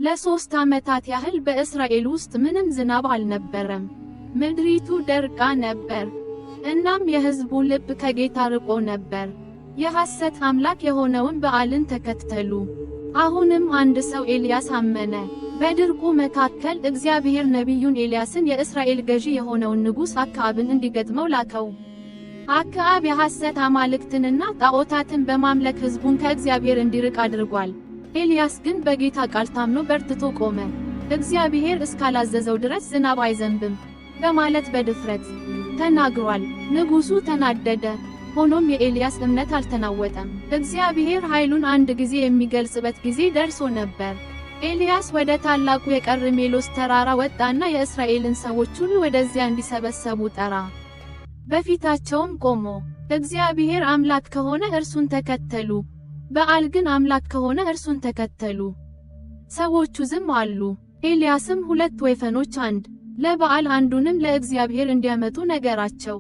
ለ3 ዓመታት ያህል በእስራኤል ውስጥ ምንም ዝናብ አልነበረም። ምድሪቱ ደርቃ ነበር። እናም የሕዝቡ ልብ ከጌታ ርቆ ነበር። የሐሰት አምላክ የሆነውን በዓልን ተከተሉ። አሁንም አንድ ሰው ኤልያስ አመነ። በድርቁ መካከል እግዚአብሔር ነቢዩን ኤልያስን የእስራኤል ገዢ የሆነውን ንጉሥ አክዓብን እንዲገጥመው ላከው። አክዓብ የሐሰት አማልክትንና ጣዖታትን በማምለክ ሕዝቡን ከእግዚአብሔር እንዲርቅ አድርጓል። ኤልያስ ግን በጌታ ቃል ታምኖ በርትቶ ቆመ። እግዚአብሔር እስካላዘዘው ድረስ ዝናብ አይዘንብም በማለት በድፍረት ተናግሯል። ንጉሡ ተናደደ። ሆኖም የኤልያስ እምነት አልተናወጠም። እግዚአብሔር ኃይሉን አንድ ጊዜ የሚገልጽበት ጊዜ ደርሶ ነበር። ኤልያስ ወደ ታላቁ የቀርሜሎስ ተራራ ወጣና የእስራኤልን ሰዎች ሁሉ ወደዚያ እንዲሰበሰቡ ጠራ። በፊታቸውም ቆሞ እግዚአብሔር አምላክ ከሆነ እርሱን ተከተሉ፣ በዓል ግን አምላክ ከሆነ እርሱን ተከተሉ። ሰዎቹ ዝም አሉ። ኤልያስም 2 ወይፈኖች አንድ ለበዓል አንዱንም ለእግዚአብሔር እንዲያመጡ ነገራቸው።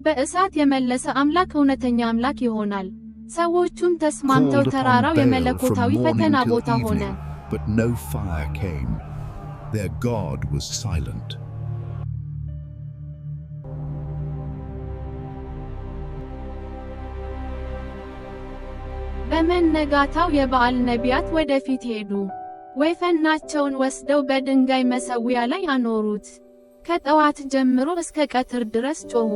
በእሳት የመለሰ አምላክ እውነተኛ አምላክ ይሆናል። ሰዎቹም ተስማምተው ተራራው የመለኮታዊ ፈተና ቦታ ሆነ። But no fire came. Their God was silent. በመነጋታው የበዓል ነቢያት ወደፊት ሄዱ። ወይፈናቸውን ወስደው በድንጋይ መሠዊያ ላይ አኖሩት። ከጠዋት ጀምሮ እስከ ቀትር ድረስ ጮኹ፣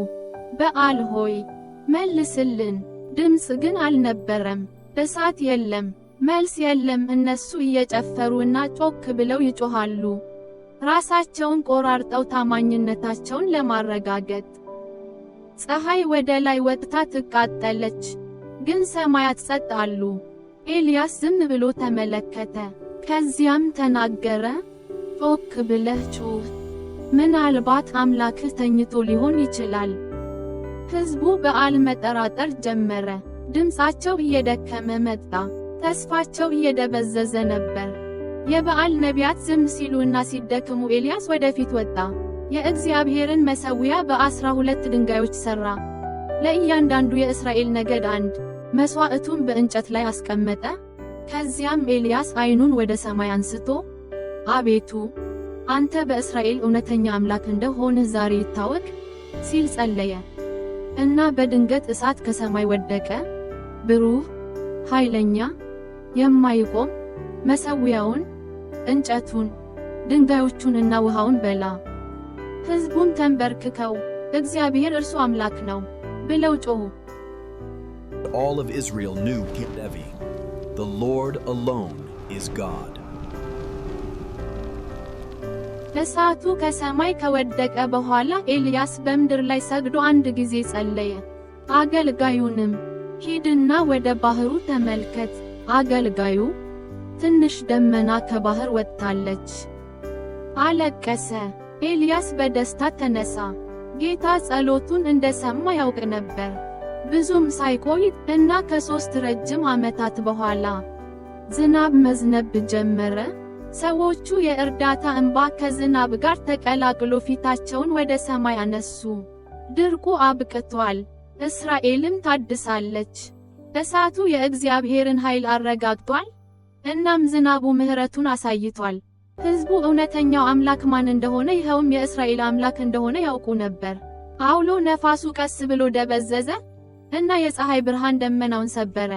በዓል ሆይ መልስልን። ድምፅ ግን አልነበረም። እሳት የለም፣ መልስ የለም። እነሱ እየጨፈሩና ጮክ ብለው ይጮኻሉ፣ ራሳቸውን ቆራርጠው ታማኝነታቸውን ለማረጋገጥ። ፀሐይ ወደ ላይ ወጥታ ትቃጠለች፣ ግን ሰማያት ጸጥ አሉ። ኤልያስ ዝም ብሎ ተመለከተ። ከዚያም ተናገረ፣ ጮክ ብለህ ጩኽ፣ ምናልባት አምላክህ ተኝቶ ሊሆን ይችላል። ሕዝቡ በዓል መጠራጠር ጀመረ። ድምፃቸው እየደከመ መጣ፣ ተስፋቸው እየደበዘዘ ነበር። የበዓል ነቢያት ዝም ሲሉና ሲደክሙ ኤልያስ ወደፊት ወጣ። የእግዚአብሔርን መሠዊያ በ12 ድንጋዮች ሠራ። ለእያንዳንዱ የእስራኤል ነገድ አንድ፣ መሥዋዕቱን በእንጨት ላይ አስቀመጠ። ከዚያም ኤልያስ ዓይኑን ወደ ሰማይ አንስቶ፣ አቤቱ አንተ በእስራኤል እውነተኛ አምላክ እንደሆንህ ዛሬ ይታወቅ ሲል ጸለየ። እና በድንገት እሳት ከሰማይ ወደቀ፣ ብሩህ፣ ኃይለኛ፣ የማይቆም፣ መሠዊያውን፣ እንጨቱን፣ ድንጋዮቹንና ውሃውን በላ። ሕዝቡም ተንበርክከው እግዚአብሔር እርሱ አምላክ ነው ብለው ጮኹ። All of Israel knew Levi. The Lord alone is God. እሳቱ ከሰማይ ከወደቀ በኋላ ኤልያስ በምድር ላይ ሰግዶ አንድ ጊዜ ጸለየ። አገልጋዩንም ሂድና ወደ ባህሩ ተመልከት። አገልጋዩ ትንሽ ደመና ከባህር ወጥታለች አለቀሰ። ኤልያስ በደስታ ተነሳ። ጌታ ጸሎቱን እንደሰማ ያውቅ ነበር። ብዙም ሳይቆይ እና ከ3 ረጅም ዓመታት በኋላ ዝናብ መዝነብ ጀመረ። ሰዎቹ የእርዳታ እንባ ከዝናብ ጋር ተቀላቅሎ ፊታቸውን ወደ ሰማይ አነሱ። ድርቁ አብቅቷል፣ እስራኤልም ታድሳለች። እሳቱ የእግዚአብሔርን ኃይል አረጋግጧል፣ እናም ዝናቡ ምሕረቱን አሳይቷል። ሕዝቡ እውነተኛው አምላክ ማን እንደሆነ ይኸውም የእስራኤል አምላክ እንደሆነ ያውቁ ነበር። አውሎ ነፋሱ ቀስ ብሎ ደበዘዘ እና የፀሐይ ብርሃን ደመናውን ሰበረ።